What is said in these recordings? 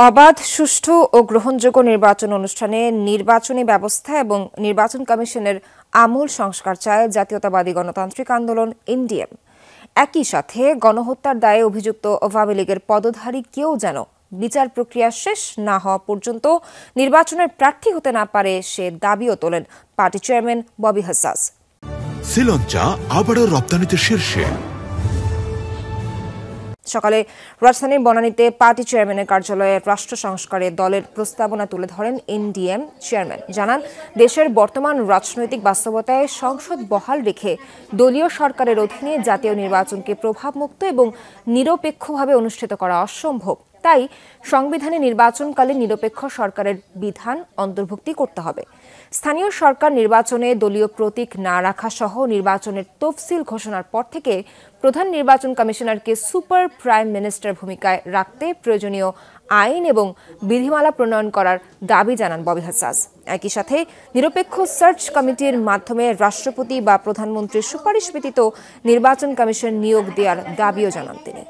অবাধ, সুষ্ঠু ও গ্রহণযোগ্য নির্বাচন অনুষ্ঠানে নির্বাচনী ব্যবস্থা এবং নির্বাচন কমিশনের আমূল সংস্কার চায় জাতীয়তাবাদী গণতান্ত্রিক আন্দোলন এনডিএম। একই সাথে গণহত্যার দায়ে অভিযুক্ত আওয়ামী লীগের পদধারী কেউ যেন বিচার প্রক্রিয়া শেষ না হওয়া পর্যন্ত নির্বাচনের প্রার্থী হতে না পারে সে দাবিও তোলেন পার্টি চেয়ারম্যান ববি হাসাস। শ্রীলঙ্কা আবারও রপ্তানিতে শীর্ষে। সকালে রাজধানীর বনানীতে পার্টি চেয়ারম্যানের কার্যালয়ে রাষ্ট্র সংস্কারে দলের প্রস্তাবনা তুলে ধরেন এনডিএম চেয়ারম্যান। জানান, দেশের বর্তমান রাজনৈতিক বাস্তবতায় সংসদ বহাল রেখে দলীয় সরকারের অধীনে জাতীয় নির্বাচনকে প্রভাবমুক্ত এবং নিরপেক্ষভাবে অনুষ্ঠিত করা অসম্ভব। তাই সংবিধানে নির্বাচনকালীন নিরপেক্ষ সরকারের বিধান অন্তর্ভুক্তি করতে হবে। স্থানীয় সরকার নির্বাচনে দলীয় প্রতীক না রাখা সহ নির্বাচনের তফসিল ঘোষণার পর থেকে প্রধান নির্বাচন কমিশনারকে সুপার প্রাইম মিনিস্টার ভূমিকায় রাখতে প্রয়োজনীয় আইন এবং বিধিমালা প্রণয়ন করার দাবি জানান ববি হাসাস। একই সাথে নিরপেক্ষ সার্চ কমিটির মাধ্যমে রাষ্ট্রপতি বা প্রধানমন্ত্রীর সুপারিশ ব্যতীত নির্বাচন কমিশন নিয়োগ দেওয়ার দাবিও জানান তিনি।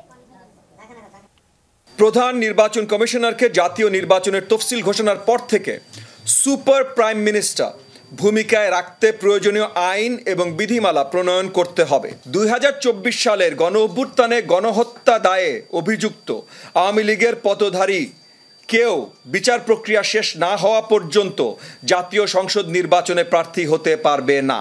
প্রধান নির্বাচন কমিশনারকে জাতীয় নির্বাচনের তফসিল ঘোষণার পর থেকে সুপার প্রাইম মিনিস্টার ভূমিকায় রাখতে প্রয়োজনীয় আইন এবং বিধিমালা প্রণয়ন করতে হবে। 2024 সালের গণঅভ্যুত্থানে গণহত্যা দায়ে অভিযুক্ত আওয়ামী লীগের পদধারী কেউ বিচার প্রক্রিয়া শেষ না হওয়া পর্যন্ত জাতীয় সংসদ নির্বাচনে প্রার্থী হতে পারবে না।